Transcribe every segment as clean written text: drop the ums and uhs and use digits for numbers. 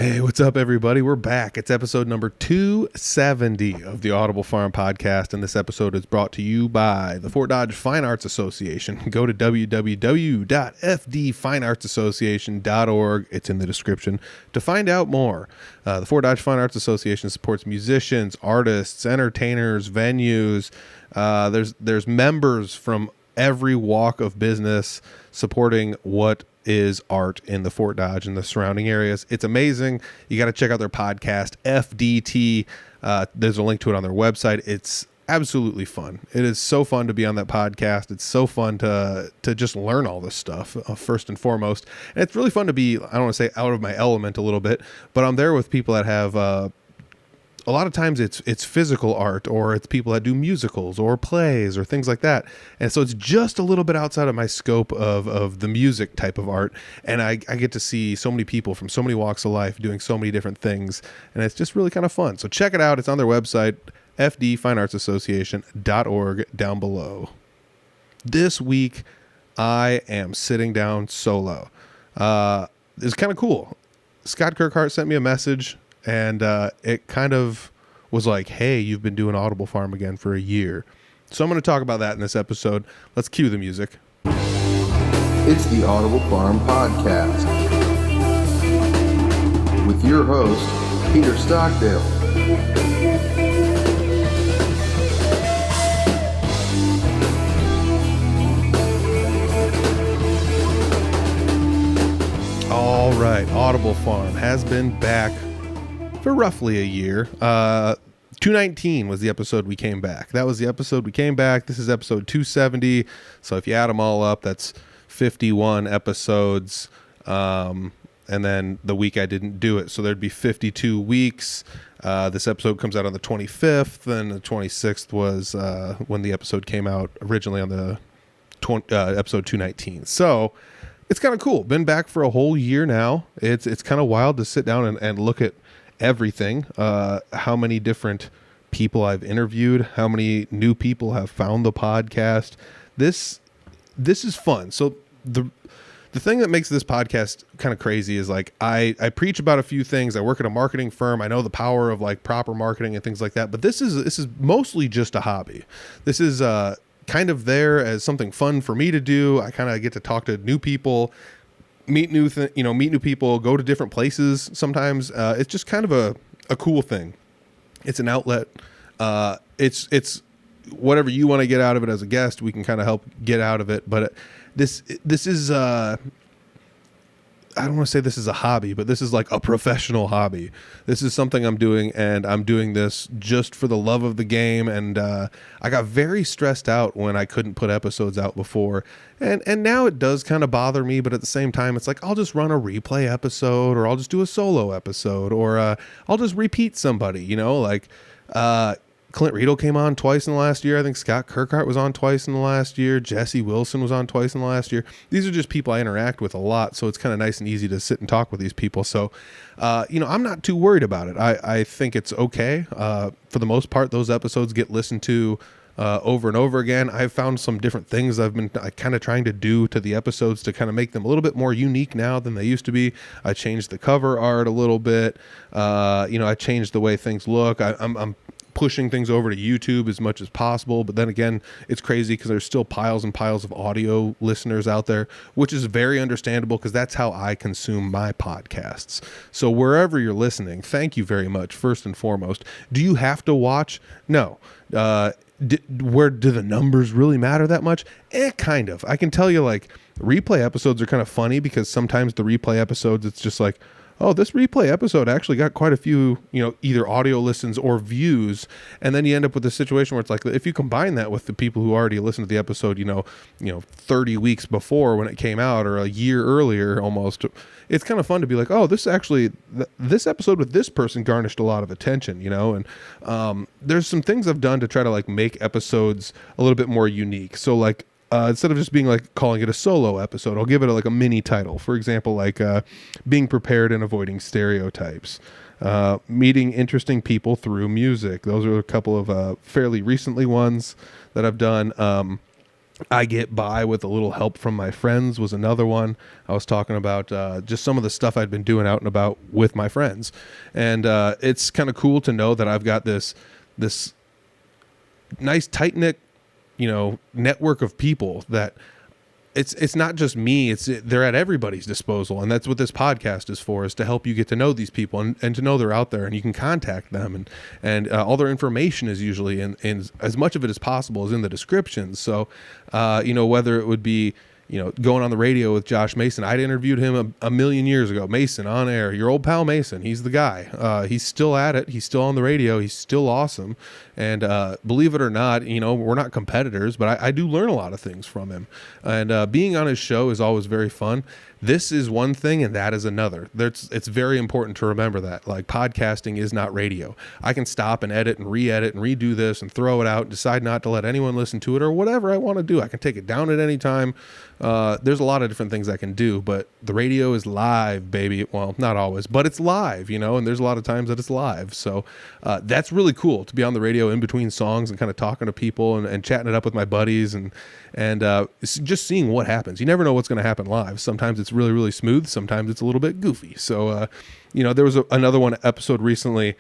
Hey, what's up, everybody? We're back. It's episode number 270 of the Audible Farm Podcast, and this episode is brought to you by the Fort Dodge Fine Arts Association. Go to www.fdfineartsassociation.org. It's in the description to find out more. The Fort Dodge Fine Arts Association supports musicians, artists, entertainers, venues. There's members from every walk of business supporting what is art in the Fort Dodge and the surrounding areas. It's amazing. You got to check out their podcast, FDT. There's a link to it on their website. It's absolutely fun. It is so fun to be on that podcast. It's so fun to just learn all this stuff, first and foremost. And it's really fun to be, I don't want to say out of my element a little bit, but I'm there with people that have a lot of times it's physical art, or it's people that do musicals or plays or things like that. And so it's just a little bit outside of my scope of the music type of art. And I get to see so many people from so many walks of life doing so many different things. And it's just really kind of fun. So check it out. It's on their website, fdfineartsassociation.org, down below. This week, I am sitting down solo. It's kind of cool. Scott Kirkhart sent me a message. And it kind of was like, hey, you've been doing Audible Farm again for a year. So I'm going to talk about that in this episode. Let's cue the music. It's the Audible Farm Podcast with your host, Peter Stockdale. All right, Audible Farm has been back for roughly a year. 219 was the episode we came back. That was the episode we came back. This is episode 270. So if you add them all up, that's 51 episodes. And then the week I didn't do it. So there'd be 52 weeks. This episode comes out on the 25th. And the 26th was when the episode came out originally on the episode 219. So it's kind of cool. Been back for a whole year now. It's kind of wild to sit down and look at everything, how many different people I've interviewed, how many new people have found the podcast. This is fun. So the thing that makes this podcast kind of crazy is like I preach about a few things. I work at a marketing firm. I know the power of like proper marketing and things like that, but this is mostly just a hobby. This is kind of there as something fun for me to do. I kind of get to talk to new people, meet new people, go to different places. Sometimes it's just kind of a cool thing. It's an outlet. It's whatever you want to get out of it as a guest, we can kind of help get out of it. But this is I don't want to say this is a hobby, but this is like a professional hobby. This is something I'm doing, and I'm doing this just for the love of the game. And I got very stressed out when I couldn't put episodes out before. And now it does kind of bother me, but at the same time, it's like, I'll just run a replay episode, or I'll just do a solo episode, or I'll just repeat somebody, like Clint Riedel came on twice in the last year. I think Scott Kirkhart was on twice in the last year. Jesse Wilson was on twice in the last year. These are just people I interact with a lot, so it's kind of nice and easy to sit and talk with these people. So, I'm not too worried about it. I think it's okay. For the most part, those episodes get listened to over and over again. I've found some different things I've been kind of trying to do to the episodes to kind of make them a little bit more unique now than they used to be. I changed the cover art a little bit. I changed the way things look. I'm pushing things over to YouTube as much as possible. But then again, it's crazy because there's still piles and piles of audio listeners out there, which is very understandable because that's how I consume my podcasts. So wherever you're listening, thank you very much, first and foremost. Do you have to watch? No. Where do the numbers really matter that much? Kind of. I can tell you, like, replay episodes are kind of funny because sometimes the replay episodes, it's just like, oh, this replay episode actually got quite a few, either audio listens or views. And then you end up with a situation where it's like, if you combine that with the people who already listened to the episode, 30 weeks before when it came out, or a year earlier almost, it's kind of fun to be like, oh, this episode with this person garnished a lot of attention, and there's some things I've done to try to like make episodes a little bit more unique. So like, instead of just being like calling it a solo episode, I'll give it a mini title. For example, like being prepared and avoiding stereotypes, meeting interesting people through music. Those are a couple of fairly recently ones that I've done. I get by with a little help from my friends was another one. I was talking about just some of the stuff I'd been doing out and about with my friends. And it's kind of cool to know that I've got this nice tight-knit, network of people that it's not just me, they're at everybody's disposal. And that's what this podcast is for, is to help you get to know these people and to know they're out there and you can contact them. And all their information is usually in as much of it as possible is in the descriptions. So, whether it would be, going on the radio with Josh Mason. I'd interviewed him a million years ago. Mason on air, your old pal Mason. He's the guy. He's still at it. He's still on the radio. He's still awesome. And believe it or not, we're not competitors, but I do learn a lot of things from him. And being on his show is always very fun. This is one thing and that is another. It's very important to remember that. Like, podcasting is not radio. I can stop and edit and re-edit and redo this and throw it out and decide not to let anyone listen to it or whatever I want to do. I can take it down at any time. There's a lot of different things I can do, but the radio is live, baby. Well, not always, but it's live, and there's a lot of times that it's live. So that's really cool to be on the radio in between songs and kind of talking to people and chatting it up with my buddies and just seeing what happens. You never know what's going to happen live. Sometimes it's really, really smooth. Sometimes it's a little bit goofy. So, there was another one episode recently,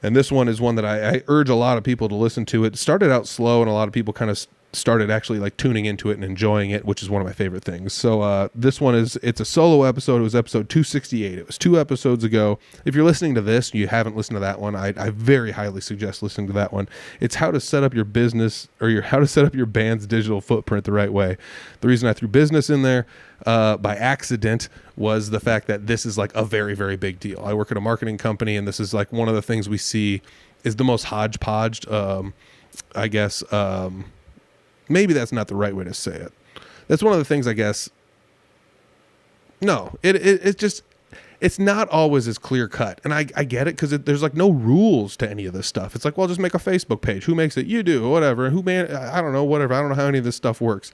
and this one is one that I urge a lot of people to listen to. It started out slow, and a lot of people kind of started actually like tuning into it and enjoying it, which is one of my favorite things. So this one it's a solo episode. It was episode 268. It was 2 episodes ago. If you're listening to this, you haven't listened to that one, I very highly suggest listening to that one. It's how to set up your business or how to set up your band's digital footprint the right way. The reason I threw business in there by accident was the fact that this is like a very, very big deal. I work at a marketing company, and this is like one of the things we see is the most hodgepodged, I guess, maybe that's not the right way to say it. That's one of the things, I guess. No, it's not always as clear cut. And I get it, because there's like no rules to any of this stuff. It's like, well, just make a Facebook page. Who makes it? You do, whatever. I don't know, whatever. I don't know how any of this stuff works.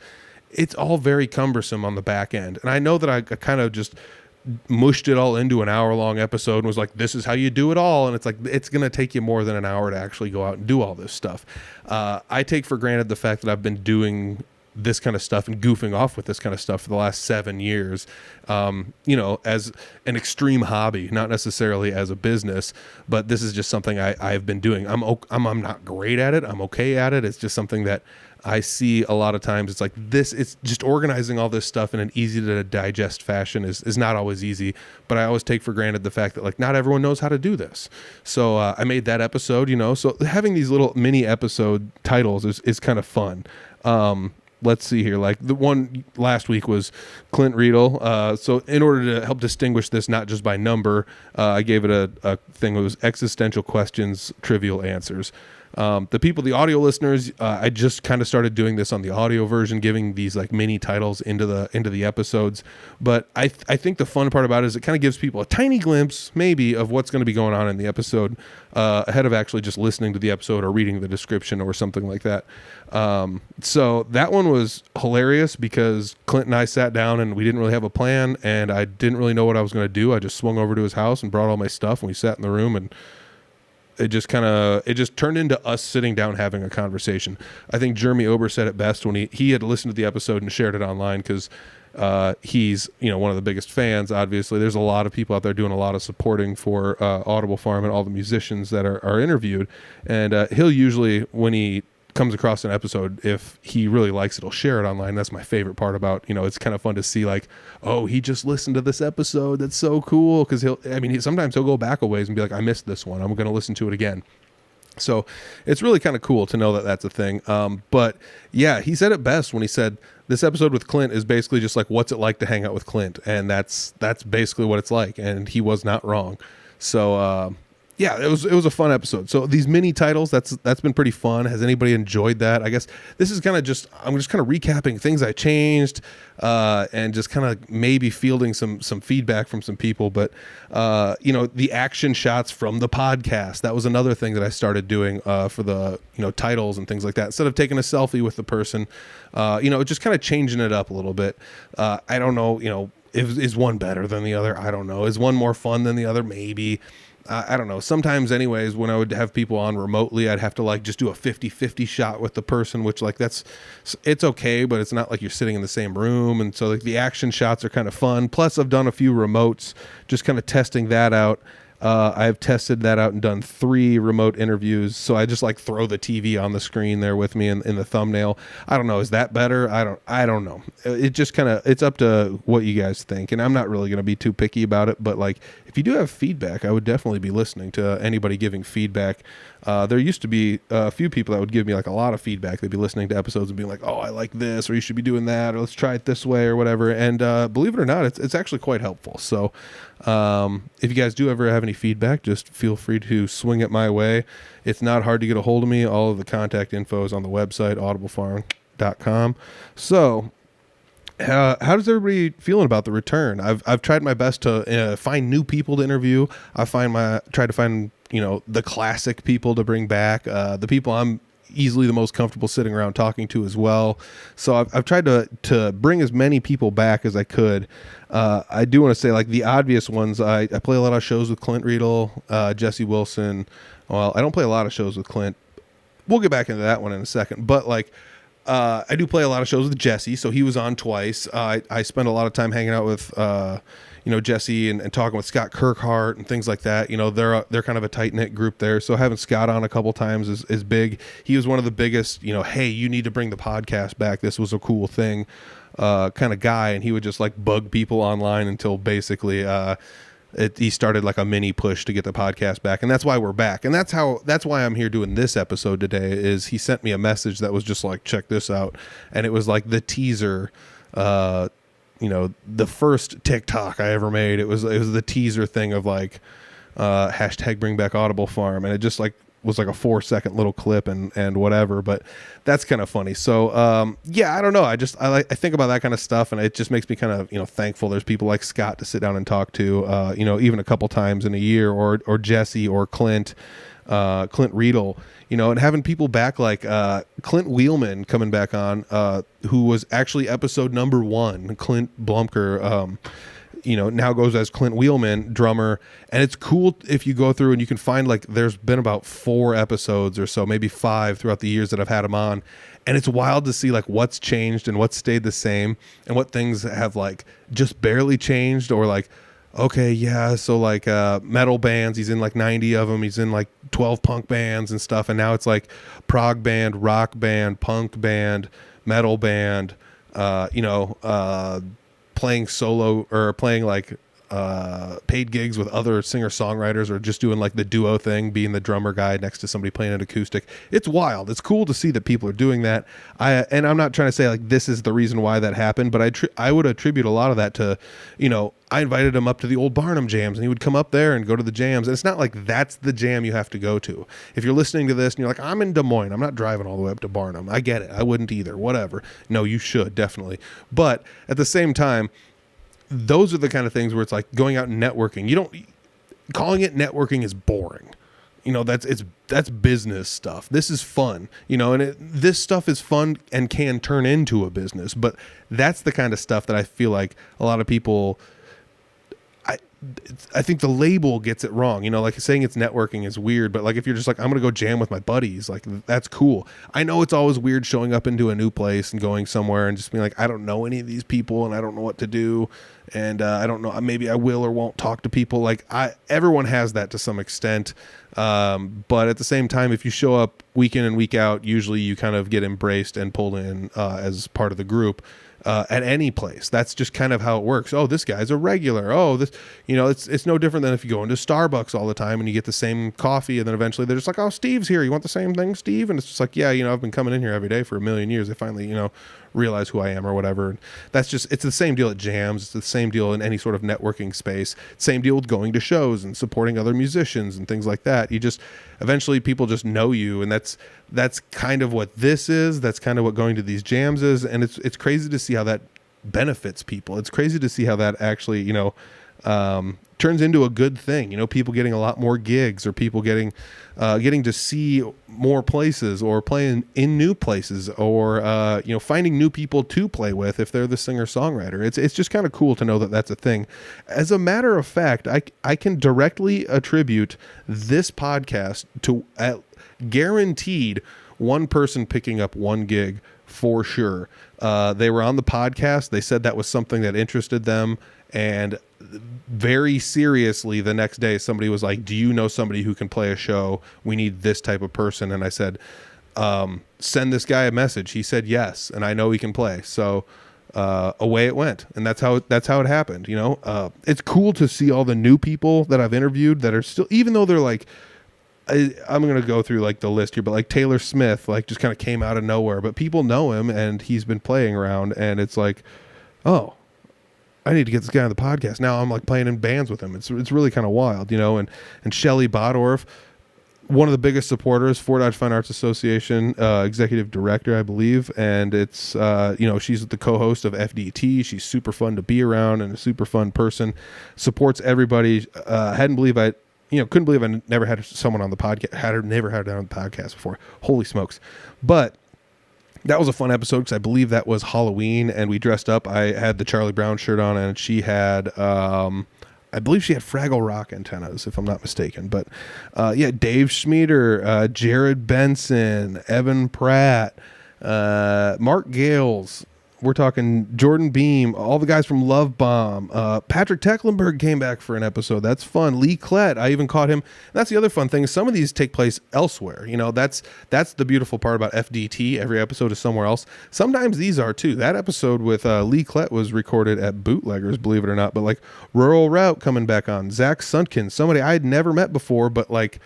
It's all very cumbersome on the back end. And I know that I kind of just mushed it all into an hour-long episode and was like, this is how you do it all. And it's like, it's going to take you more than an hour to actually go out and do all this stuff. I take for granted the fact that I've been doing this kind of stuff and goofing off with this kind of stuff for the last 7 years, as an extreme hobby, not necessarily as a business, but this is just something I've been doing. I'm not great at it. I'm okay at it. It's just something that I see a lot of times. It's like this, it's just organizing all this stuff in an easy to digest fashion is not always easy, but I always take for granted the fact that like not everyone knows how to do this. So I made that episode, so having these little mini episode titles is kind of fun. Let's see here. Like the one last week was Clint Riedel. So in order to help distinguish this, not just by number, I gave it a thing. It was existential questions, trivial answers. The audio listeners, I just kind of started doing this on the audio version, giving these like mini titles into the episodes. But I think the fun part about it is it kind of gives people a tiny glimpse maybe of what's going to be going on in the episode, ahead of actually just listening to the episode or reading the description or something like that. So that one was hilarious because Clint and I sat down and we didn't really have a plan, and I didn't really know what I was going to do. I just swung over to his house and brought all my stuff, and we sat in the room, and it just turned into us sitting down having a conversation. I think Jeremy Ober said it best when he had listened to the episode and shared it online, because he's one of the biggest fans. Obviously, there's a lot of people out there doing a lot of supporting for Audible Farm and all the musicians that are interviewed, and he'll usually, when he comes across an episode, if he really likes it, he'll share it online. That's my favorite part about, it's kind of fun to see like, oh, he just listened to this episode. That's so cool. Cause sometimes he'll go back a ways and be like, I missed this one. I'm going to listen to it again. So it's really kind of cool to know that that's a thing. But yeah, he said it best when he said this episode with Clint is basically just like, what's it like to hang out with Clint? And that's basically what it's like. And he was not wrong. So, yeah, it was a fun episode. So these mini titles, that's been pretty fun. Has anybody enjoyed that? I guess this is kind of I'm just kind of recapping things I changed, and just kind of maybe fielding some feedback from some people. But the action shots from the podcast, that was another thing that I started doing for the titles and things like that. Instead of taking a selfie with the person, just kind of changing it up a little bit. I don't know, is one better than the other? I don't know. Is one more fun than the other? Maybe. I don't know. Sometimes anyways, when I would have people on remotely, I'd have to like just do a 50-50 shot with the person, which like it's okay, but it's not like you're sitting in the same room. And so like the action shots are kind of fun. Plus I've done a few remotes, just kind of testing that out. I've tested that out and done 3 remote interviews. So I just like throw the TV on the screen there with me in the thumbnail. I don't know. Is that better? I don't know. It just kind of, it's up to what you guys think. And I'm not really going to be too picky about it, but like, if you do have feedback, I would definitely be listening to anybody giving feedback. There used to be a few people that would give me like a lot of feedback. They'd be listening to episodes and being like, oh, I like this, or you should be doing that, or let's try it this way or whatever. And believe it or not, it's actually quite helpful. So if you guys do ever have any feedback, just feel free to swing it my way. It's not hard to get a hold of me. All of the contact info is on the website, audiblefarm.com. So how does everybody feeling about the return? I've tried my best to find new people to interview. Tried to find, the classic people to bring back, the people I'm easily the most comfortable sitting around talking to as well. So I've tried to bring as many people back as I could. I do want to say like the obvious ones. I play a lot of shows with Clint Riedel, Jesse Wilson. Well, I don't play a lot of shows with Clint. We'll get back into that one in a second. But like, I do play a lot of shows with Jesse, so he was on twice. I spend a lot of time hanging out with, Jesse and talking with Scott Kirkhart and things like that. They're kind of a tight knit group there. So having Scott on a couple times is big. He was one of the biggest, hey, you need to bring the podcast back. This was a cool thing, kind of guy. And he would just like bug people online until basically, he started like a mini push to get the podcast back, and that's why we're back. And that's why I'm here doing this episode today. Is he sent me a message that was just like, check this out, and it was like the teaser, the first TikTok I ever made. It was the teaser thing of like hashtag bring back Audible Farm, and it just like was like a 4-second little clip and whatever, but that's kind of funny. So I don't know, I think about that kind of stuff, and it just makes me kind of thankful there's people like Scott to sit down and talk to, even a couple times in a year, or Jesse or Clint Riedel, and having people back like Clint Wheelman coming back on, who was actually episode number 1. Clint Blumker now goes as Clint Wheelman, drummer. And it's cool if you go through and you can find like there's been about 4 episodes or so, maybe 5 throughout the years that I've had him on. And it's wild to see like what's changed and what's stayed the same, and what things have like just barely changed, or like, okay, yeah, so like metal bands, he's in like 90 of them, he's in like 12 punk bands and stuff, and now it's like prog band, rock band, punk band, metal band, playing solo or playing like paid gigs with other singer-songwriters, or just doing like the duo thing, being the drummer guy next to somebody playing an acoustic. It's wild. It's cool to see that people are doing that. And I'm not trying to say like this is the reason why that happened, but I would attribute a lot of that to, I invited him up to the old Barnum jams, and he would come up there and go to the jams. And it's not like that's the jam you have to go to. If you're listening to this and you're like, I'm in Des Moines, I'm not driving all the way up to Barnum. I get it. I wouldn't either. Whatever. No, you should definitely. But at the same time, those are the kind of things where it's like going out and networking. Calling it networking is boring. That's business stuff. This is fun, and this stuff is fun and can turn into a business. But that's the kind of stuff that I feel like a lot of people, I think the label gets it wrong. Like saying it's networking is weird, but like if you're just like, I'm going to go jam with my buddies, like that's cool. I know it's always weird showing up into a new place and going somewhere and just being like, I don't know any of these people and I don't know what to do. And I don't know, maybe I will or won't talk to people. Like everyone has that to some extent. But at the same time, if you show up week in and week out, usually you kind of get embraced and pulled in as part of the group. At any place. That's just kind of how it works. Oh, this guy's a regular. Oh, this, it's no different than if you go into Starbucks all the time and you get the same coffee, and then eventually they're just like, oh, Steve's here. You want the same thing, Steve? And it's just like, yeah, I've been coming in here every day for a million years. I finally, realize who I am or whatever. And that's just, it's the same deal at jams. It's the same deal in any sort of networking space. Same deal with going to shows and supporting other musicians and things like that. You just, eventually people just know you. And that's kind of what this is. That's kind of what going to these jams is. And it's crazy to see how that benefits people. It's crazy to see how that actually, turns into a good thing. You know, people getting a lot more gigs, or people getting to see more places, or playing in new places, or you know, finding new people to play with if they're the singer-songwriter. It's just kind of cool to know that that's a thing. As a matter of fact, I can directly attribute this podcast to guaranteed one person picking up one gig for sure. They were on the podcast. They said that was something that interested them. And very seriously, the next day, somebody was like, do you know somebody who can play a show? We need this type of person. And I said, send this guy a message. He said yes, and I know he can play. So away it went. And that's how it happened. You know, it's cool to see all the new people that I've interviewed that are still, even though they're like, I'm going to go through like the list here, but like Taylor Smith, like just kind of came out of nowhere, but people know him and he's been playing around, and it's like, oh, I need to get this guy on the podcast. Now I'm like playing in bands with him. It's really kind of wild, you know. And Shelley Bodorf, one of the biggest supporters, Fort Dodge Fine Arts Association, executive director, I believe. And it's, you know, she's the co-host of FDT. She's super fun to be around and a super fun person, supports everybody. Couldn't believe I never had someone on the podcast, never had it on the podcast before. Holy smokes. But that was a fun episode because I believe that was Halloween and we dressed up. I had the Charlie Brown shirt on, and she had, I believe she had Fraggle Rock antennas, if I'm not mistaken. But yeah, Dave Schmieder, Jared Benson, Evan Pratt, Mark Gales. We're talking Jordan Beam, all the guys from Love Bomb. Patrick Tecklenburg came back for an episode. That's fun. Lee Klett, I even caught him. That's the other fun thing. Some of these take place elsewhere. You know, that's the beautiful part about FDT. Every episode is somewhere else. Sometimes these are too. That episode with Lee Klett was recorded at Bootleggers, believe it or not. But like Rural Route coming back on. Zach Suntkin, somebody I had never met before, but like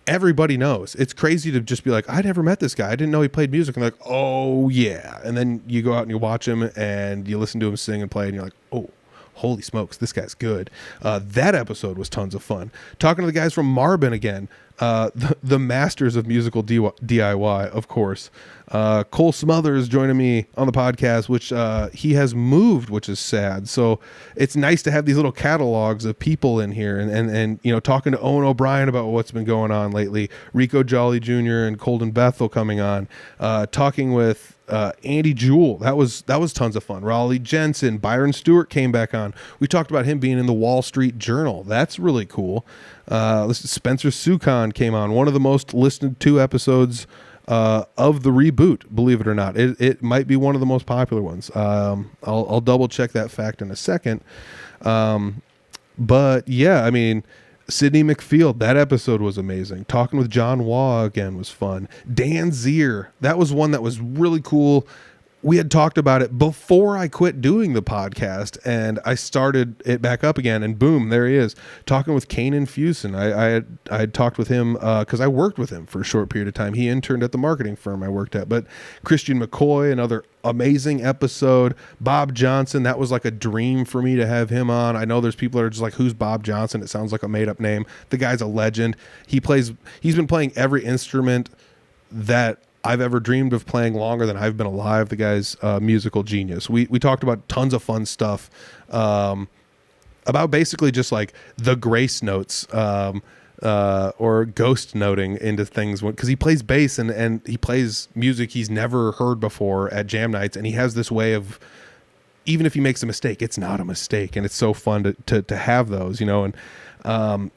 everybody knows. It's crazy to just be like, I never met this guy. I didn't know he played music. And like, oh yeah. And then you go out and you watch him and you listen to him sing and play, and you're like, oh, holy smokes, this guy's good. That episode was tons of fun. Talking to the guys from Marvin again, the masters of musical DIY, of course. Cole Smothers joining me on the podcast, which he has moved, which is sad. So it's nice to have these little catalogs of people in here, and you know, talking to Owen O'Brien about what's been going on lately. Rico Jolly Jr. and Colden Bethel coming on, talking with Andy Jewell. That was tons of fun. Raleigh Jensen, Byron Stewart came back on. We talked about him being in the Wall Street Journal. That's really cool. Spencer Sukon came on, one of the most listened to episodes of the reboot, believe it or not. It might be one of the most popular ones. I'll double check that fact in a second. But yeah, I mean, Sidney McField, that episode was amazing. Talking with John Waugh again was fun. Dan Zier, that was one that was really cool. We had talked about it before I quit doing the podcast, and I started it back up again, and boom, there he is, talking with Kanan Fusen. I had talked with him because I worked with him for a short period of time. He interned at the marketing firm I worked at. But Christian McCoy, another amazing episode. Bob Johnson, that was like a dream for me to have him on. I know there's people that are just like, who's Bob Johnson? It sounds like a made-up name. The guy's a legend. He's been playing every instrument that I've ever dreamed of playing longer than I've been alive. The guy's a musical genius. We talked about tons of fun stuff about basically just like the grace notes or ghost noting into things, because he plays bass and he plays music he's never heard before at jam nights, and he has this way of, even if he makes a mistake, it's not a mistake, and it's so fun to have those, you know. And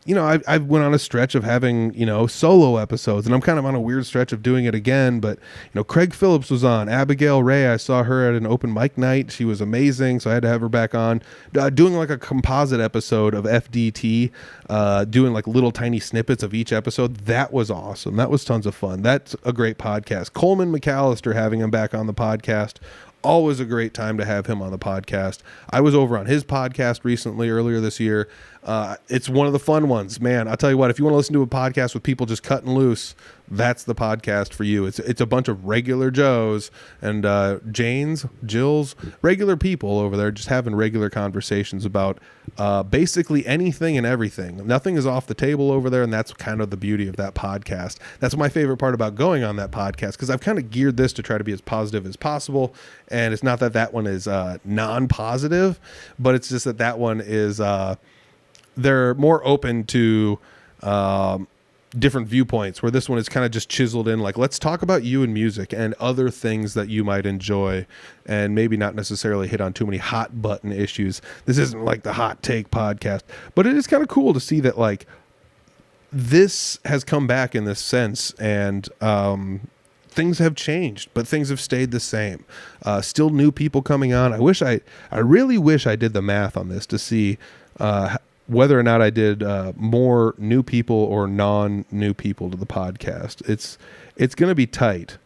you know, I went on a stretch of having, you know, solo episodes, and I'm kind of on a weird stretch of doing it again. But, you know, Craig Phillips was on. Abigail Ray, I saw her at an open mic night. She was amazing, so I had to have her back on. Doing like a composite episode of FDT, doing like little tiny snippets of each episode. That was awesome. That was tons of fun. That's a great podcast. Coleman McAllister, having him back on the podcast. Always a great time to have him on the podcast. I was over on his podcast recently, earlier this year. It's one of the fun ones, man. I'll tell you what, if you want to listen to a podcast with people just cutting loose, that's the podcast for you. It's a bunch of regular Joes and Jills, regular people over there just having regular conversations about basically anything and everything. Nothing is off the table over there, and that's kind of the beauty of that podcast. That's my favorite part about going on that podcast, because I've kind of geared this to try to be as positive as possible, and it's not that one is non-positive, but it's just that one is they're more open to different viewpoints, where this one is kind of just chiseled in, like, let's talk about you and music and other things that you might enjoy, and maybe not necessarily hit on too many hot button issues. This isn't like the hot take podcast, but it is kind of cool to see that, like, this has come back in this sense, and things have changed, but things have stayed the same. Still new people coming on. I really wish I did the math on this to see whether or not I did more new people or non-new people to the podcast. It's going to be tight,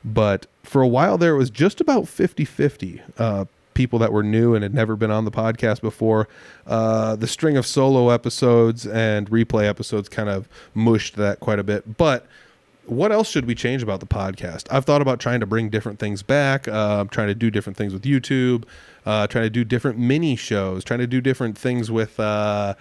but for a while there, it was just about 50-50 people that were new and had never been on the podcast before. The string of solo episodes and replay episodes kind of mushed that quite a bit. But what else should we change about the podcast? I've thought about trying to bring different things back, trying to do different things with YouTube, trying to do different mini shows, trying to do different things with the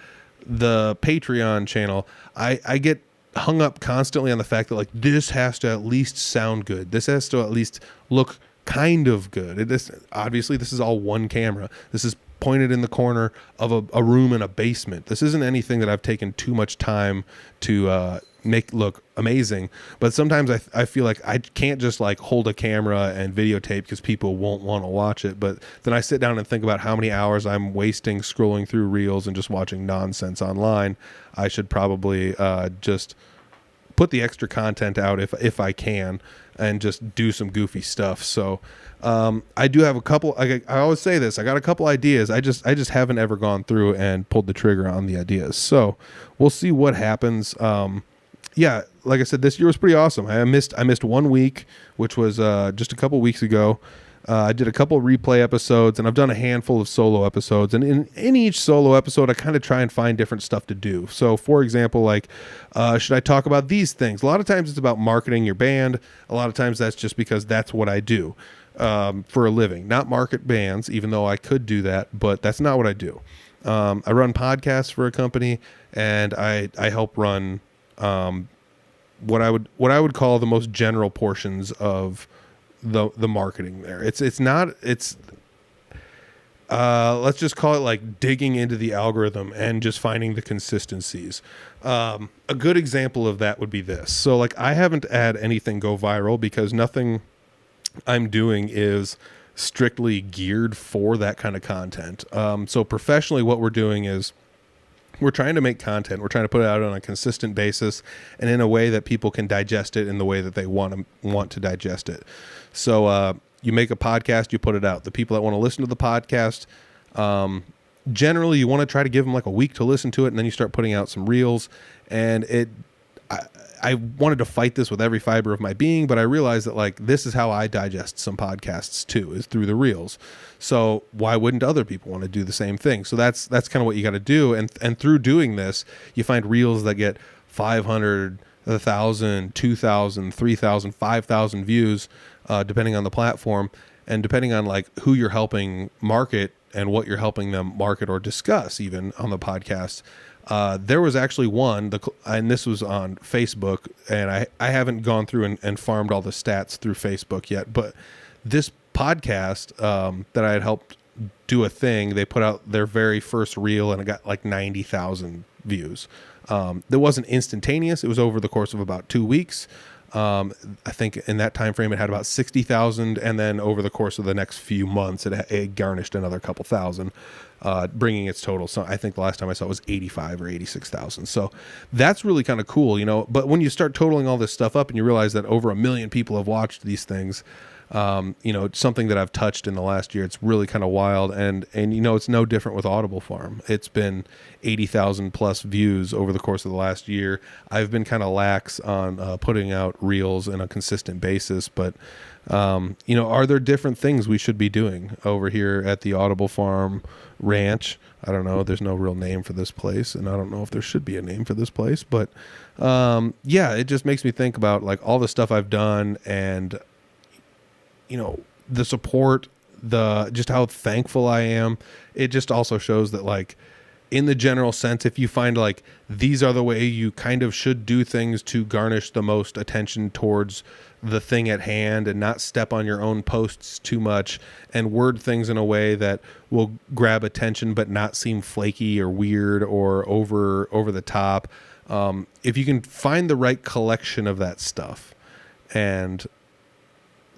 Patreon channel. I get hung up constantly on the fact that, like, this has to at least sound good. This has to at least look kind of good. Obviously, this is all one camera. This is pointed in the corner of a room in a basement. This isn't anything that I've taken too much time to make look amazing, but sometimes I feel like I can't just like hold a camera and videotape because people won't want to watch it. But then I sit down and think about how many hours I'm wasting scrolling through reels and just watching nonsense online. I should probably just put the extra content out if I can, and just do some goofy stuff. So I do have a couple. I always say this. I got a couple ideas. I just haven't ever gone through and pulled the trigger on the ideas. So we'll see what happens. Yeah, like I said, this year was pretty awesome. I missed 1 week, which was just a couple weeks ago. I did a couple replay episodes, and I've done a handful of solo episodes. And in each solo episode, I kind of try and find different stuff to do. So, for example, like, should I talk about these things? A lot of times it's about marketing your band. A lot of times that's just because that's what I do for a living. Not market bands, even though I could do that, but that's not what I do. I run podcasts for a company, and I help run what I would call the most general portions of the marketing there. It's let's just call it like digging into the algorithm and just finding the consistencies. A good example of that would be this. So, like, I haven't had anything go viral because nothing I'm doing is strictly geared for that kind of content. So professionally, what we're doing is we're trying to make content. We're trying to put it out on a consistent basis and in a way that people can digest it in the way that they want to digest it. So you make a podcast, you put it out. The people that want to listen to the podcast, generally you want to try to give them like a week to listen to it, and then you start putting out some reels. And I wanted to fight this with every fiber of my being, but I realized that, like, this is how I digest some podcasts too, is through the reels. So why wouldn't other people want to do the same thing? So that's kind of what you got to do. And through doing this, you find reels that get 500, 1,000, 2,000, 3,000, 5,000 views, depending on the platform and depending on like who you're helping market and what you're helping them market or discuss even on the podcast. There was actually one, and this was on Facebook, and I haven't gone through and farmed all the stats through Facebook yet, but this podcast that I had helped do a thing, they put out their very first reel, and it got like 90,000 views. That wasn't instantaneous. It was over the course of about 2 weeks. I think in that time frame it had about 60,000, and then over the course of the next few months it garnished another couple thousand, bringing its total. So I think the last time I saw it was 85 or 86,000. So that's really kind of cool, you know. But when you start totaling all this stuff up and you realize that over 1 million people have watched these things, you know, it's something that I've touched in the last year. It's really kind of wild. And, you know, it's no different with Audible Farm. It's been 80,000 plus views over the course of the last year. I've been kind of lax on putting out reels on a consistent basis, but, you know, are there different things we should be doing over here at the Audible Farm Ranch? I don't know. There's no real name for this place, and I don't know if there should be a name for this place, but, yeah, it just makes me think about like all the stuff I've done and, you know, the support, just how thankful I am. It just also shows that, like, in the general sense, if you find like these are the way you kind of should do things to garnish the most attention towards the thing at hand and not step on your own posts too much and word things in a way that will grab attention but not seem flaky or weird or over the top. If you can find the right collection of that stuff and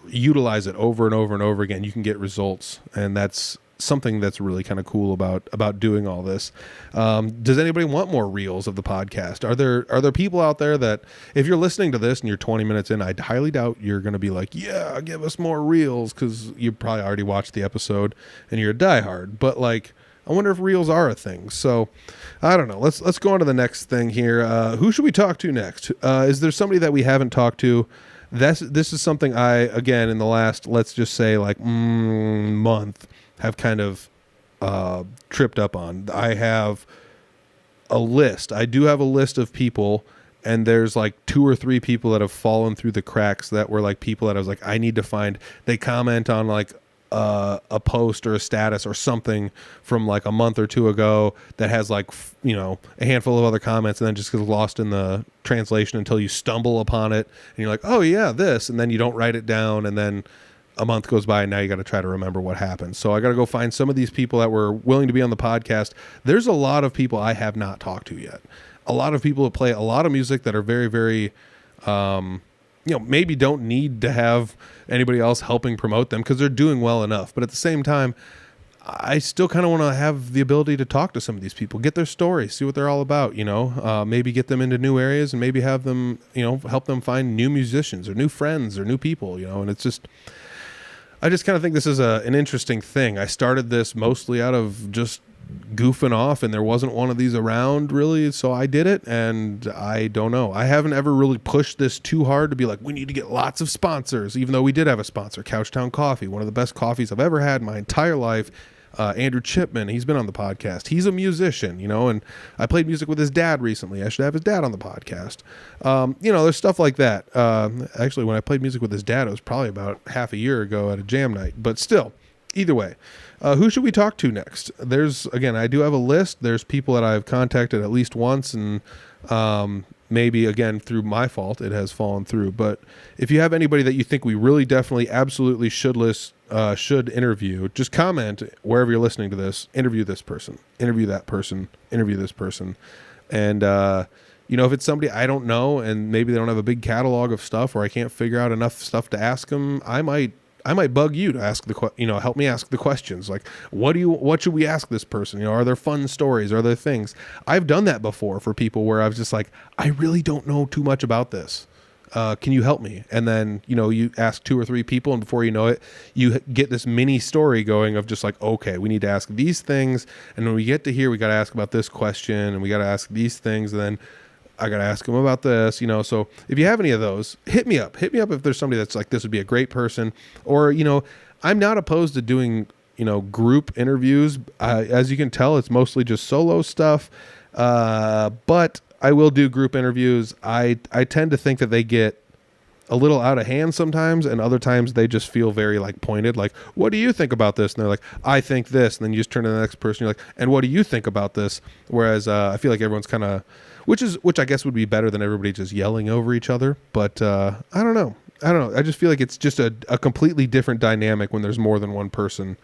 utilize it over and over and over again, you can get results. And that's something that's really kind of cool about doing all this. Does anybody want more reels of the podcast? Are there people out there that if you're listening to this and you're 20 minutes in, I highly doubt you're going to be like, yeah, give us more reels, because you probably already watched the episode and you're a diehard. But like, I wonder if reels are a thing. So I don't know. Let's go on to the next thing here. Who should we talk to next? Is there somebody that we haven't talked to? This is something I, again, in the last, let's just say like month, have kind of tripped up on. I have a list. I do have a list of people, and there's like 2 or 3 people that have fallen through the cracks that were like people that I was like, I need to find. They comment on like a post or a status or something from like a month or 2 ago that has like, you know, a handful of other comments, and then just gets lost in the translation until you stumble upon it and you're like, oh yeah, this, and then you don't write it down, and then a month goes by and now you got to try to remember what happened. So I got to go find some of these people that were willing to be on the podcast. There's a lot of people I have not talked to yet. A lot of people that play a lot of music that are very, very, maybe don't need to have anybody else helping promote them because they're doing well enough. But at the same time, I still kind of want to have the ability to talk to some of these people, get their stories, see what they're all about, maybe get them into new areas and maybe have them, help them find new musicians or new friends or new people, and it's just, I just kind of think this is an interesting thing. I started this mostly out of just goofing off, and there wasn't one of these around really, so I did it, and I don't know. I haven't ever really pushed this too hard to be like, we need to get lots of sponsors, even though we did have a sponsor, Couchtown Coffee, one of the best coffees I've ever had in my entire life. Andrew Chipman, he's been on the podcast. He's a musician, and I played music with his dad recently. I should have his dad on the podcast. There's stuff like that. Actually, when I played music with his dad, it was probably about half a year ago at a jam night. But still, either way, who should we talk to next? I do have a list. There's people that I've contacted at least once, and maybe, again, through my fault, it has fallen through. But if you have anybody that you think we really definitely absolutely should interview, just comment wherever you're listening to this, interview this person, interview that person, interview this person. And, if it's somebody I don't know and maybe they don't have a big catalog of stuff, or I can't figure out enough stuff to ask them, I might bug you to ask help me ask the questions. Like, what should we ask this person? Are there fun stories? Are there things? I've done that before for people where I was just like, I really don't know too much about this. Can you help me? And then, you ask 2 or 3 people, and before you know it, you get this mini story going of just like, okay, we need to ask these things. And when we get to here, we got to ask about this question, and we got to ask these things. And then I got to ask them about this, so if you have any of those, hit me up if there's somebody that's like, this would be a great person, or, I'm not opposed to doing, group interviews. As you can tell, it's mostly just solo stuff. But I will do group interviews. I tend to think that they get a little out of hand sometimes, and other times they just feel very like pointed, like, what do you think about this? And they're like, I think this. And then you just turn to the next person, you're like, and what do you think about this? Whereas I feel like everyone's kind of, which I guess would be better than everybody just yelling over each other. But I don't know. I just feel like it's just a completely different dynamic when there's more than one person,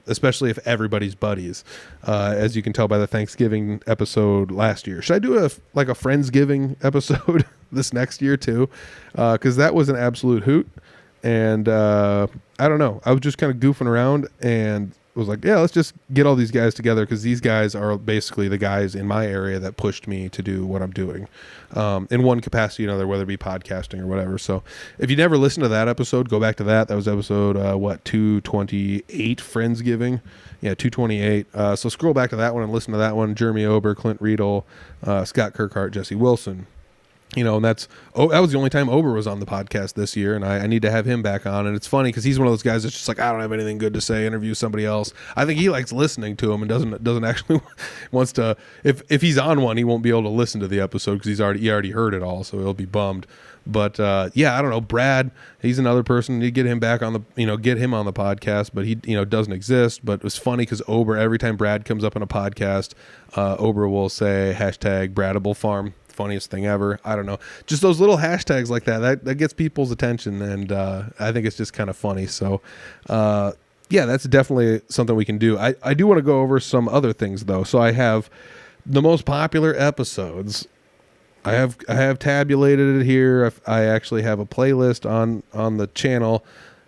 especially if everybody's buddies, as you can tell by the Thanksgiving episode last year. Should I do a Friendsgiving episode this next year too? Because that was an absolute hoot. And I don't know. I was just kind of goofing around and was like, yeah, let's just get all these guys together, because these guys are basically the guys in my area that pushed me to do what I'm doing, in one capacity or another, whether it be podcasting or whatever. So if you never listened to that episode, go back to that. That was episode 228, Friendsgiving. Yeah, 228. So scroll back to that one and listen to that one. Jeremy Ober, Clint Riedel, Scott Kirkhart, Jesse Wilson. And that was the only time Ober was on the podcast this year, and I need to have him back on. And it's funny because he's one of those guys that's just like, I don't have anything good to say, interview somebody else. I think he likes listening to him and doesn't actually wants to. If he's on one, he won't be able to listen to the episode because he already heard it all, so he'll be bummed. But yeah, I don't know. Brad, he's another person. You get him back on get him on the podcast, but he doesn't exist. But it was funny because Ober, every time Brad comes up in a podcast, Ober will say #Bradable Farm. Funniest thing ever. I don't know, just those little hashtags like that gets people's attention, and I think it's just kind of funny. So yeah, that's definitely something we can do. I do want to go over some other things though. So I have the most popular episodes. I have tabulated it here. I actually have a playlist on the channel,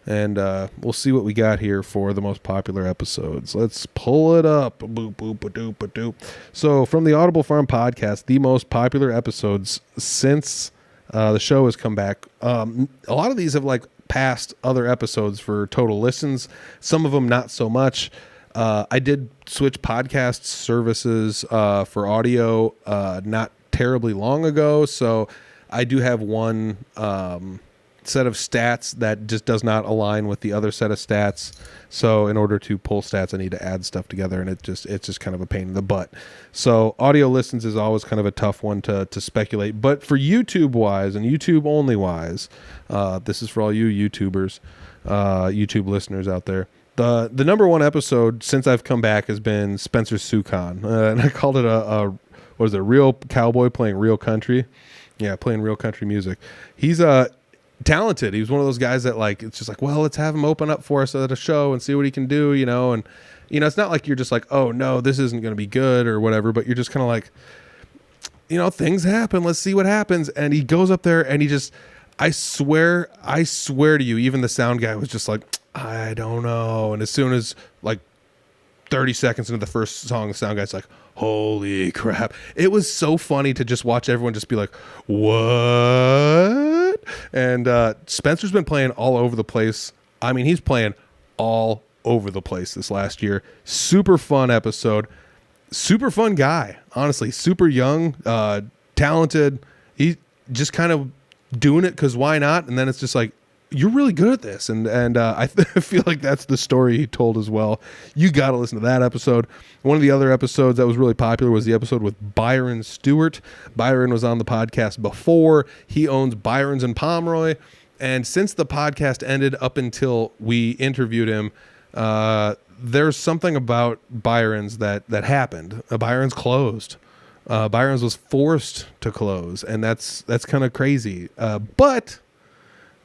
and we'll see what we got here for the most popular episodes. Let's pull it up. Boop, boop, ba-doop, ba-doop. So from the Audible Farm Podcast, the most popular episodes since the show has come back. A lot of these have passed other episodes for total listens. Some of them not so much. I did switch podcast services for audio not terribly long ago, so I do have one set of stats that just does not align with the other set of stats. So in order to pull stats, I need to add stuff together, and it's just kind of a pain in the butt. So audio listens is always kind of a tough one to speculate. But for YouTube wise and YouTube only wise, this is for all you YouTubers, YouTube listeners out there. The number one episode since I've come back has been Spencer Sukon, and I called it a real cowboy playing real country. Yeah, playing real country music. He's talented. He was one of those guys that it's just well, let's have him open up for us at a show and see what he can do, and it's not like you're just oh no, this isn't going to be good or whatever, but you're just kind of things happen, let's see what happens. And he goes up there and he just, I swear to you, even the sound guy was just I don't know. And as soon as 30 seconds into the first song, the sound guy's holy crap. It was so funny to just watch everyone just be what? And Spencer's been playing all over the place. I mean, he's playing all over the place this last year. Super fun episode. Super fun guy, honestly. Super young, talented. He just kind of doing it because why not? And then it's just you're really good at this. And I feel like that's the story he told as well. You got to listen to that episode. One of the other episodes that was really popular was the episode with Byron Stewart. Byron was on the podcast before. He owns Byron's in Pomeroy. And since the podcast ended up until we interviewed him, there's something about Byron's that happened. Byron's closed. Byron's was forced to close. And that's kind of crazy. But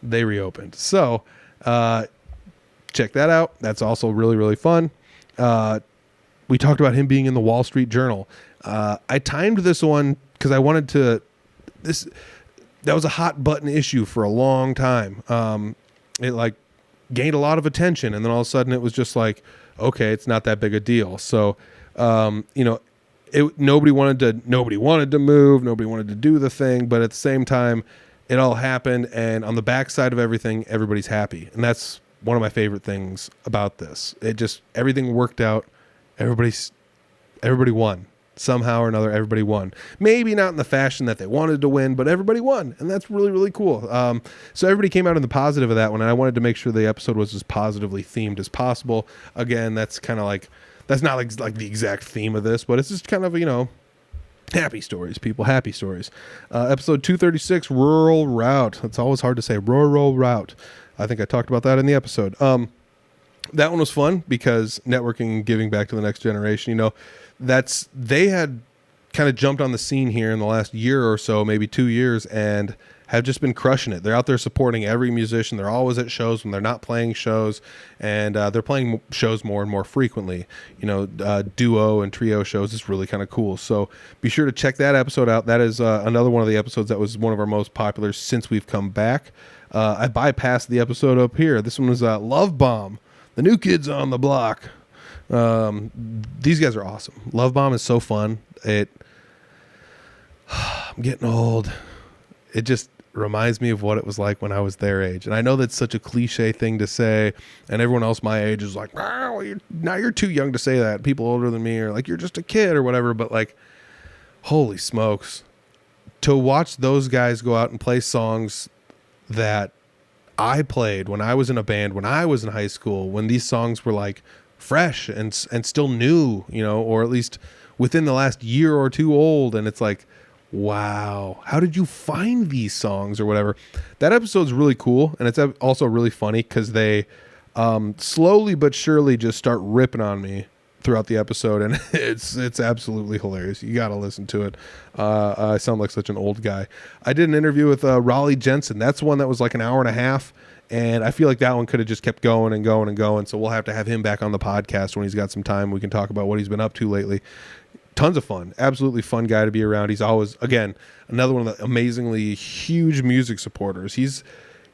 they reopened. So check that out. That's also really, really fun. We talked about him being in the Wall Street Journal. I timed this one because I wanted to... That was a hot button issue for a long time. It gained a lot of attention, and then all of a sudden it was just okay, it's not that big a deal. So, nobody wanted to move, nobody wanted to do the thing, but at the same time, it all happened, and on the backside of everything, everybody's happy. And that's one of my favorite things about this. Everything worked out. Everybody won. Somehow or another, everybody won. Maybe not in the fashion that they wanted to win, but everybody won. And that's really, really cool. So everybody came out in the positive of that one, and I wanted to make sure the episode was as positively themed as possible. Again, that's kind of that's not the exact theme of this, but it's just kind of, happy stories, people. Happy stories. Episode 236, Rural Route. It's always hard to say. Rural Route. I think I talked about that in the episode. That one was fun because networking and giving back to the next generation. They had kind of jumped on the scene here in the last year or so, maybe 2 years, and have just been crushing it. They're out there supporting every musician. They're always at shows when they're not playing shows, and they're playing shows more and more frequently. Duo and trio shows is really kind of cool. So be sure to check that episode out. That is another one of the episodes that was one of our most popular since we've come back. I bypassed the episode up here. This one was Love Bomb, the new kids on the block. These guys are awesome. Love Bomb is so fun. I'm getting old. It just reminds me of what it was like when I was their age. And I know that's such a cliche thing to say, and everyone else my age is now you're too young to say that. People older than me are you're just a kid or whatever, but holy smokes. to watch those guys go out and play songs that I played when I was in a band, when I was in high school, when these songs were like fresh and still new, or at least within the last year or two old. And it's like, wow, how did you find these songs or whatever? That episode's really cool. And it's also really funny because they slowly but surely just start ripping on me throughout the episode, and it's absolutely hilarious. You got to listen to it. I sound like such an old guy. I did an interview with Raleigh Jensen. That's one that was like an hour and a half, and I feel like that one could have just kept going and going and going. So we'll have to have him back on the podcast when he's got some time. We can talk about what he's been up to lately. Tons of fun. Absolutely fun guy to be around. He's always, again, another one of the amazingly huge music supporters.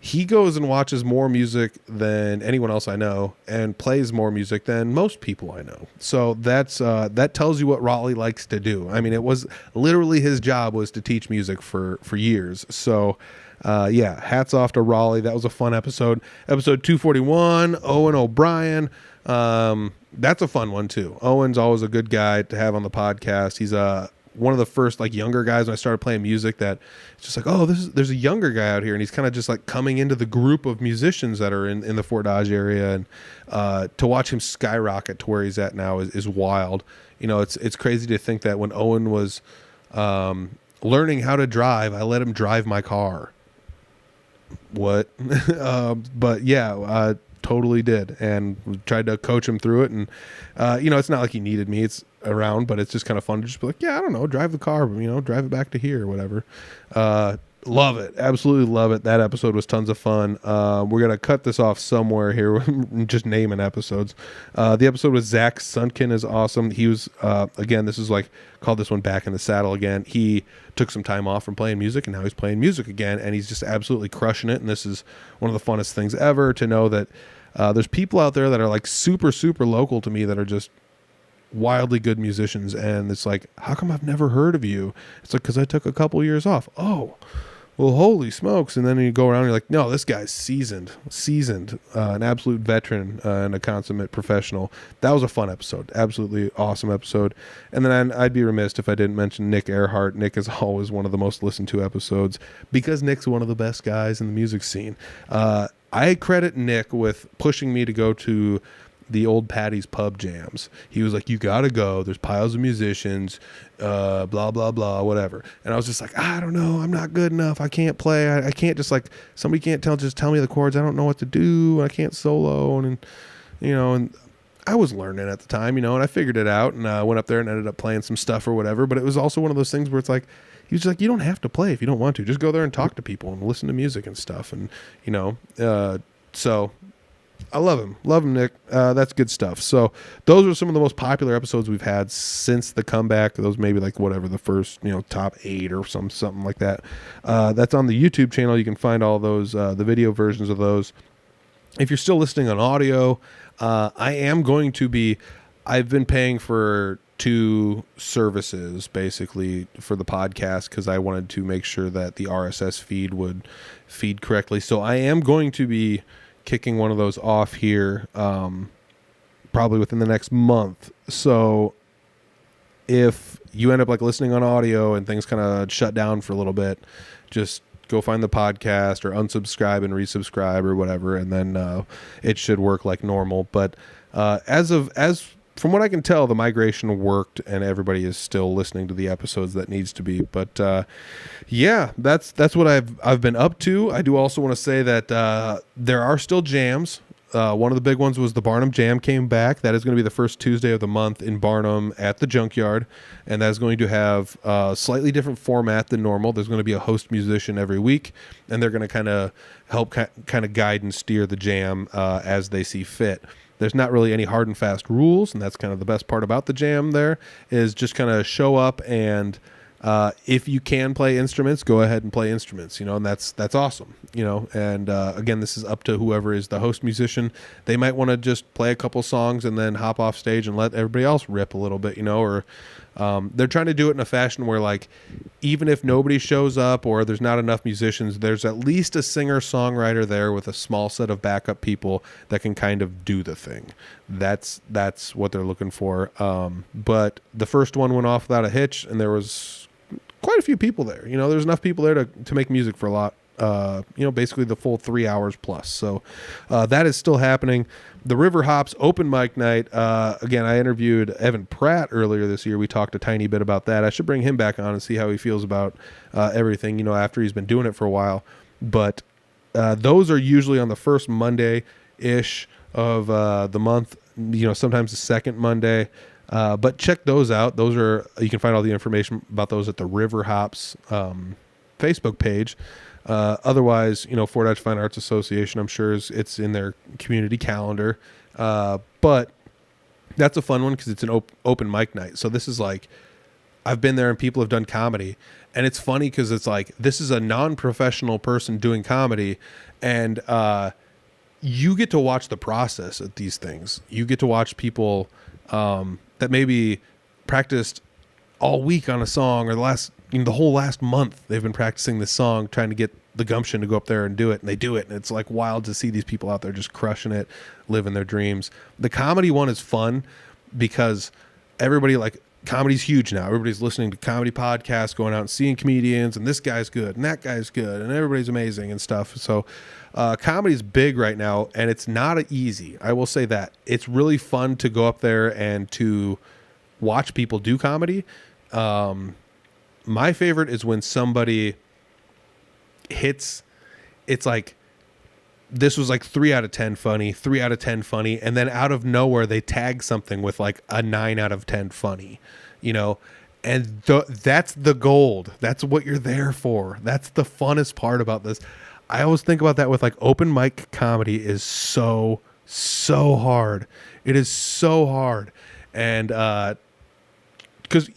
He goes and watches more music than anyone else I know and plays more music than most people I know. So that tells you what Raleigh likes to do. I mean, it was literally his job was to teach music for years. So, yeah, hats off to Raleigh. That was a fun episode. Episode 241, Owen O'Brien. That's a fun one too. Owen's always a good guy to have on the podcast. He's one of the first like younger guys when I started playing music that it's just like, oh, there's a younger guy out here, and he's kind of just like coming into the group of musicians that are in the Fort Dodge area, and to watch him skyrocket to where he's at now is wild. It's crazy to think that when Owen was learning how to drive, I let him drive my car. What? But yeah, totally did, and tried to coach him through it. And it's not like he needed me. It's around, but it's just kind of fun to just be like, yeah, I don't know, drive the car, drive it back to here or whatever. Love it. Absolutely love it. That episode was tons of fun. We're going to cut this off somewhere here. Just naming episodes. The episode with Zach Sunkin is awesome. He was, again, this is like, called this one Back in the Saddle again. He took some time off from playing music, and now he's playing music again, and he's just absolutely crushing it. And this is one of the funnest things ever to know that there's people out there that are like super, super local to me that are just wildly good musicians. And it's like, how come I've never heard of you? It's like, because I took a couple years off. Oh, well, holy smokes. And then you go around and you're like, no, this guy's seasoned, an absolute veteran, and a consummate professional. That was a fun episode. Absolutely awesome episode. And then I'd be remiss if I didn't mention Nick Earhart. Nick is always one of the most listened to episodes because Nick's one of the best guys in the music scene. I credit Nick with pushing me to go to the old Patty's pub jams. He was like, you gotta go, there's piles of musicians, blah blah blah, whatever. And I was just like, I don't know, I'm not good enough, I can't play, I can't, just like, somebody can't just tell me the chords, I don't know what to do, I can't solo. And and I was learning at the time, and I figured it out, and I went up there and ended up playing some stuff or whatever. But it was also one of those things where it's like, he was just like, you don't have to play if you don't want to, just go there and talk to people and listen to music and stuff. And so I love him, Nick. That's good stuff. So those are some of the most popular episodes we've had since the comeback. Those maybe like whatever the first, top 8 or something like that. That's on the YouTube channel. You can find all those, the video versions of those. If you're still listening on audio, I've been paying for 2 services basically for the podcast because I wanted to make sure that the RSS feed would feed correctly. So I am going to be kicking one of those off here probably within the next month. So if you end up like listening on audio and things kind of shut down for a little bit, just go find the podcast or unsubscribe and resubscribe or whatever, and then it should work like normal. But from what I can tell, the migration worked and everybody is still listening to the episodes that needs to be. But yeah, that's what I've been up to. I do also want to say that there are still jams. One of the big ones was the Barnum Jam came back. That is going to be the first Tuesday of the month in Barnum at the Junkyard, and that is going to have a slightly different format than normal. There's going to be a host musician every week, and they're going to kind of help kind of guide and steer the jam as they see fit. There's not really any hard and fast rules, and that's kind of the best part about the jam there, is just kind of show up, and if you can play instruments, go ahead and play instruments, and that's awesome, and again, this is up to whoever is the host musician. They might want to just play a couple songs and then hop off stage and let everybody else rip a little bit, or they're trying to do it in a fashion where, like, even if nobody shows up or there's not enough musicians, there's at least a singer-songwriter there with a small set of backup people that can kind of do the thing. That's what they're looking for. But the first one went off without a hitch, and there was quite a few people there. There's enough people there to make music for a lot. Basically the full 3 hours plus. So that is still happening. The River Hops open mic night. Again, I interviewed Evan Pratt earlier this year. We talked a tiny bit about that. I should bring him back on and see how he feels about everything, after he's been doing it for a while. But those are usually on the first Monday-ish of the month, sometimes the second Monday. But check those out. You can find all the information about those at the River Hops Facebook page. Otherwise, Fort Dodge Fine Arts Association, I'm sure it's in their community calendar. But that's a fun one because it's an open mic night. So this is like, I've been there and people have done comedy, and it's funny because it's like, this is a non-professional person doing comedy, and you get to watch the process of these things. You get to watch people that maybe practiced all week on a song, or the whole last month they've been practicing this song, trying to get the gumption to go up there and do it, and they do it, and it's like wild to see these people out there just crushing it, living their dreams. The comedy one is fun because everybody, like, comedy's huge now. Everybody's listening to comedy podcasts, going out and seeing comedians, and this guy's good and that guy's good and everybody's amazing and stuff. So comedy's big right now, and it's not easy. I will say that. It's really fun to go up there and to watch people do comedy. My favorite is when somebody hits, it's like, this was like 3 out of 10 funny, 3 out of 10 funny, and then out of nowhere they tag something with like a 9 out of 10 funny, and that's the gold. That's what you're there for. That's the funnest part about this. I always think about that with like open mic comedy is so hard. It is so hard. And because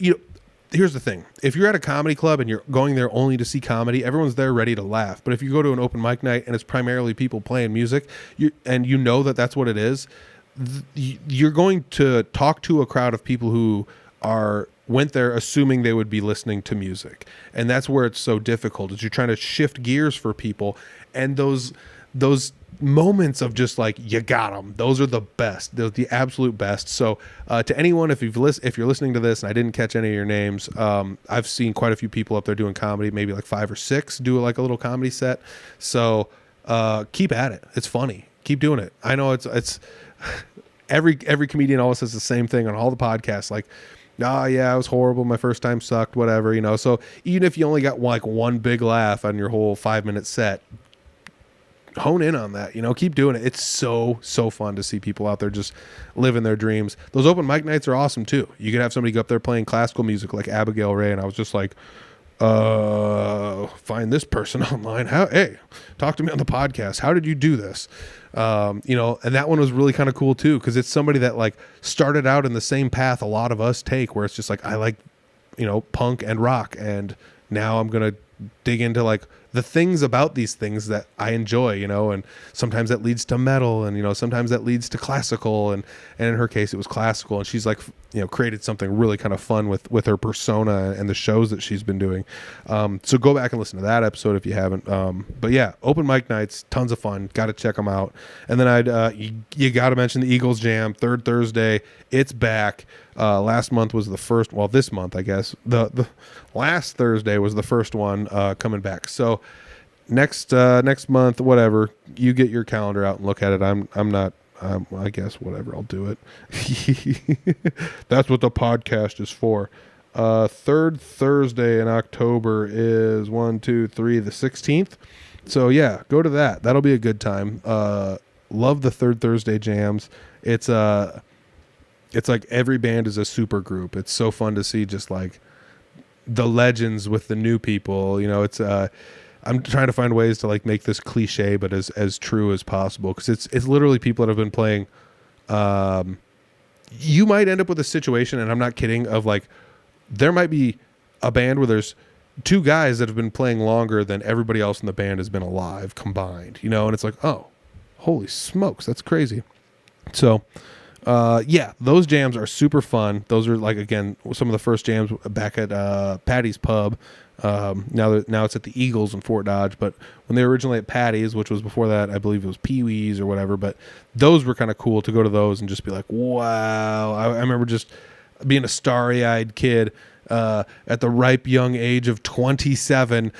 here's the thing. If you're at a comedy club and you're going there only to see comedy, everyone's there ready to laugh. But if you go to an open mic night and it's primarily people playing music, and that's what it is, you're going to talk to a crowd of people who went there assuming they would be listening to music. And that's where it's so difficult, is you're trying to shift gears for people. And those moments of just like, you got them, those are the best. They're the absolute best. So to anyone, if you're listening to this and I didn't catch any of your names, I've seen quite a few people up there doing comedy, maybe like 5 or 6 do like a little comedy set. So keep at it. It's funny. Keep doing it. I know it's every comedian always says the same thing on all the podcasts, like, yeah, it was horrible, my first time sucked, whatever, so even if you only got like one big laugh on your whole 5-minute set, hone in on that, keep doing it. It's so fun to see people out there just living their dreams. Those open mic nights are awesome too. You could have somebody go up there playing classical music like Abigail Ray, and I was just like, find this person online. Hey, talk to me on the podcast. How did you do this? And that one was really kind of cool too, because it's somebody that like started out in the same path a lot of us take, where it's just like, I like, punk and rock, and now I'm gonna dig into like the things about these things that I enjoy, and sometimes that leads to metal, and sometimes that leads to classical, and in her case it was classical, and she's like created something really kind of fun with her persona and the shows that she's been doing. So go back and listen to that episode if you haven't. But yeah, open mic nights, tons of fun, got to check them out. And then you got to mention the Eagles Jam, third Thursday. It's back. Last month was the first, this month, I guess the last Thursday was the first one coming back. So next month, whatever, you get your calendar out and look at it. I'm not, I guess whatever, I'll do it. That's what the podcast is for. Third Thursday in October is the 16th. So yeah, go to that. That'll be a good time. Love the third Thursday jams. It's like every band is a super group. It's so fun to see just like the legends with the new people. It's I'm trying to find ways to like make this cliche, but as true as possible, because it's literally people that have been playing. You might end up with a situation, and I'm not kidding, of like there might be a band where there's 2 guys that have been playing longer than everybody else in the band has been alive combined. And it's like, oh, holy smokes, that's crazy. So. Yeah, those jams are super fun. Those are like, again, some of the first jams back at Patty's Pub. Now it's at the Eagles in Fort Dodge, but when they were originally at Patty's, which was before that, I believe it was Pee Wee's or whatever, but those were kind of cool to go to those and just be like, wow. I remember just being a starry-eyed kid at the ripe young age of 27,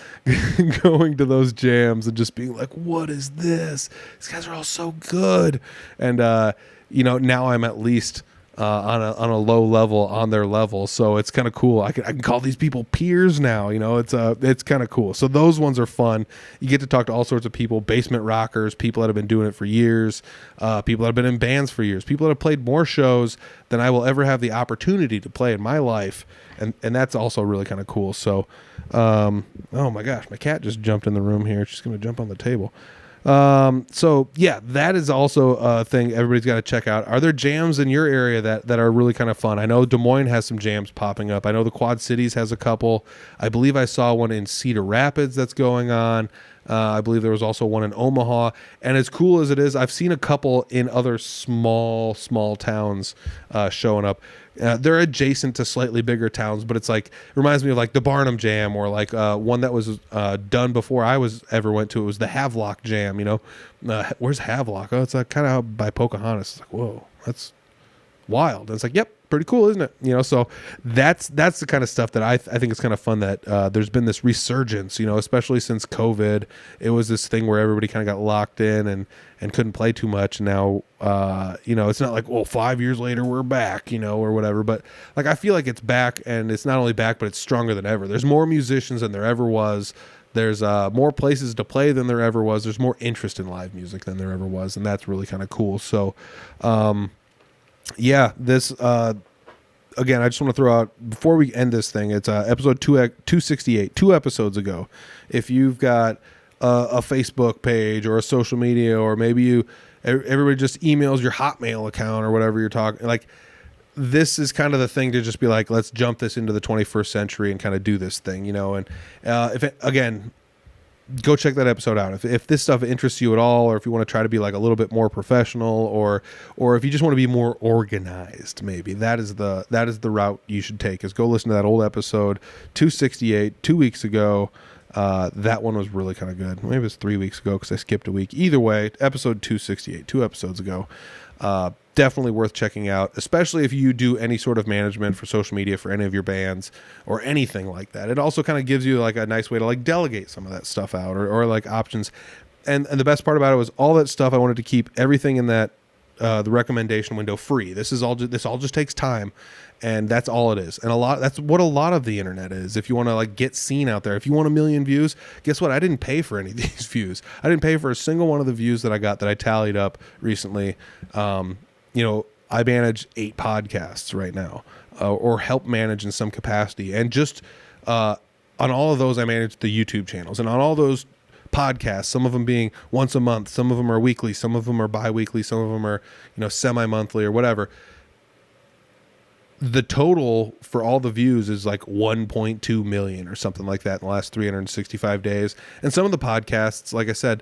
going to those jams and just being like, what is this? These guys are all so good. And, now I'm at least on a low level on their level, so it's kind of cool. I can call these people peers now. It's kind of cool. So those ones are fun. You get to talk to all sorts of people, basement rockers, people that have been doing it for years, people that have been in bands for years, people that have played more shows than I will ever have the opportunity to play in my life, and that's also really kind of cool. So, oh my gosh, my cat just jumped in the room here. She's gonna jump on the table. So yeah, that is also a thing everybody's got to check out. Are there jams in your area that are really kind of fun? I know Des Moines has some jams popping up. I know the Quad Cities has a couple. I believe I saw one in Cedar Rapids that's going on. I believe there was also one in Omaha. And as cool as it is, I've seen a couple in other small towns showing up. They're adjacent to slightly bigger towns, but it's like, it reminds me of like the Barnum Jam, or like one that was done before I ever went to. It was the Havelock Jam. Where's Havelock? Oh, it's kind of out by Pocahontas. It's like, whoa, that's wild. And it's like, yep, pretty cool, isn't it? So that's the kind of stuff that I think it's kind of fun that there's been this resurgence, especially since COVID. It was this thing where everybody kind of got locked in and couldn't play too much. Now, it's not like, well, 5 years later we're back, or whatever. But like, I feel like it's back, and it's not only back, but it's stronger than ever. There's more musicians than there ever was. There's more places to play than there ever was. There's more interest in live music than there ever was. And that's really kind of cool. So, yeah, this, again, I just want to throw out, before we end this thing, it's episode 268, 2 episodes ago. If you've got a Facebook page or a social media, or maybe everybody just emails your Hotmail account or whatever you're talking, like, this is kind of the thing to just be like, let's jump this into the 21st century and kind of do this thing, and again, go check that episode out. If this stuff interests you at all, or if you want to try to be like a little bit more professional, or if you just want to be more organized, maybe that is the route you should take, is go listen to that old episode 268, 2 weeks ago. That one was really kind of good. Maybe it was 3 weeks ago because I skipped a week. Either way, episode 268, 2 episodes ago. Definitely worth checking out, especially if you do any sort of management for social media for any of your bands or anything like that. It also kind of gives you like a nice way to like delegate some of that stuff out, or like options. And the best part about it was all that stuff, I wanted to keep everything in that the recommendation window free. This all just takes time, and that's all it is. And that's what a lot of the internet is. If you want to like get seen out there, if you want 1 million views, guess what? I didn't pay for any of these views. I didn't pay for a single one of the views that I got, that I tallied up recently. I manage 8 podcasts right now, or help manage in some capacity. And just on all of those, I manage the YouTube channels. And on all those podcasts, some of them being once a month, some of them are weekly, some of them are bi-weekly, some of them are, semi-monthly or whatever. The total for all the views is like 1.2 million or something like that in the last 365 days. And some of the podcasts, like I said,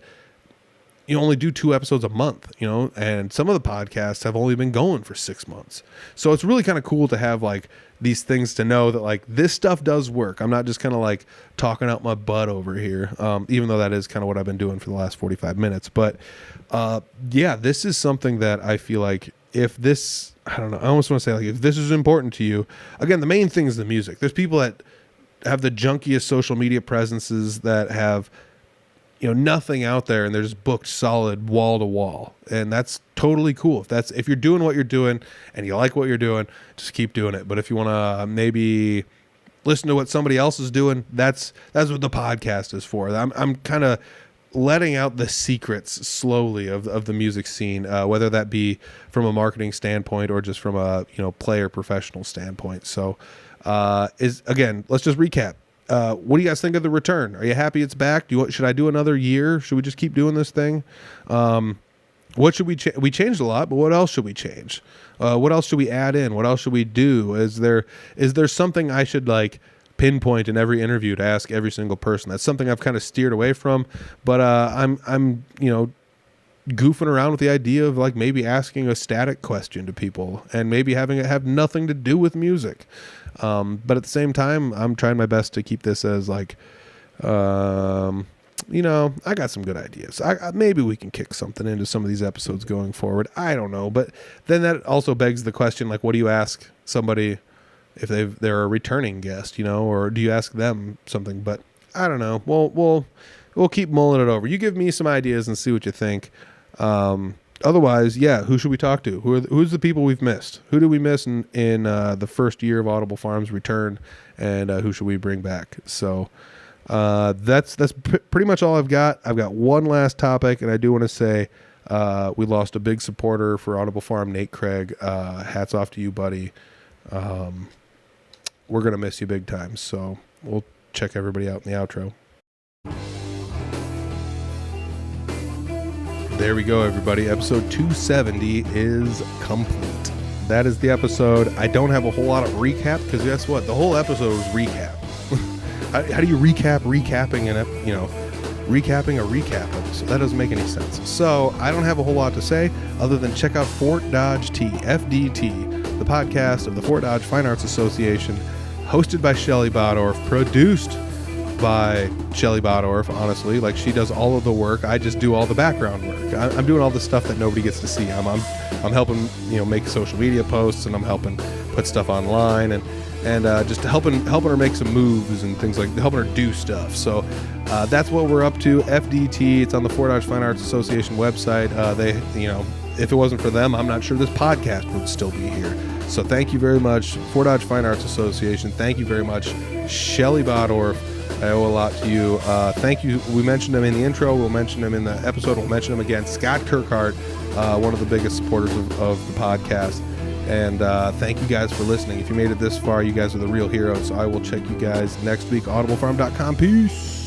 you only do 2 episodes a month, and some of the podcasts have only been going for 6 months. So it's really kind of cool to have like these things to know that like this stuff does work. I'm not just kind of like talking out my butt over here, even though that is kind of what I've been doing for the last 45 minutes. But yeah, this is something that I feel like if this, I don't know, I almost want to say like if this is important to you, again, the main thing is the music. There's people that have the junkiest social media presences that have nothing out there, and they're just booked solid wall to wall, and that's totally cool. If you're doing what you're doing and you like what you're doing, just keep doing it. But if you want to maybe listen to what somebody else is doing, that's what the podcast is for. I'm kind of letting out the secrets slowly of the music scene, whether that be from a marketing standpoint or just from a player professional standpoint. So let's just recap. What do you guys think of the return? Are you happy it's back? Should I do another year? Should we just keep doing this thing? What should we change? We changed a lot, but what else should we change? What else should we add in? What else should we do? Is there something I should like pinpoint in every interview to ask every single person? That's something I've kind of steered away from, but I'm goofing around with the idea of like maybe asking a static question to people and maybe having it have nothing to do with music. But at the same time, I'm trying my best to keep this as like, I got some good ideas. Maybe we can kick something into some of these episodes going forward. I don't know. But then that also begs the question, like, what do you ask somebody if they're a returning guest, or do you ask them something? But I don't know. We'll keep mulling it over. You give me some ideas and see what you think. Otherwise, yeah, who should we talk to? Who's the people we've missed? Who did we miss in the first year of Audible Farm's return, and who should we bring back? So that's pretty much all I've got. I've got one last topic, and I do want to say we lost a big supporter for Audible Farm, Nate Craig. Hats off to you, buddy. We're going to miss you big time, so we'll check everybody out in the outro. There we go, everybody. Episode 270 is complete. That is the episode. I don't have a whole lot of recap, because guess what? The whole episode was recap. How do you recapping recapping a recap episode? That doesn't make any sense. So I don't have a whole lot to say other than check out Fort Dodge T, FDT, the podcast of the Fort Dodge Fine Arts Association, hosted by Shelly Bodorf, produced by Shelly Bodorf. Honestly, like, she does all of the work. I just do all the background work. I'm doing all the stuff that nobody gets to see. I'm helping make social media posts, and I'm helping put stuff online, and just helping her make some moves and things, like helping her do stuff. So that's what we're up to. FDT. It's on the Fort Dodge Fine Arts Association website. They, if it wasn't for them, I'm not sure this podcast would still be here. So thank you very much, Fort Dodge Fine Arts Association. Thank you very much, Shelly Bodorf. I owe a lot to you. Thank you. We mentioned him in the intro. We'll mention him in the episode. We'll mention him again. Scott Kirkhart, one of the biggest supporters of the podcast. And thank you guys for listening. If you made it this far, you guys are the real heroes. So I will check you guys next week. audiblefarm.com. Peace.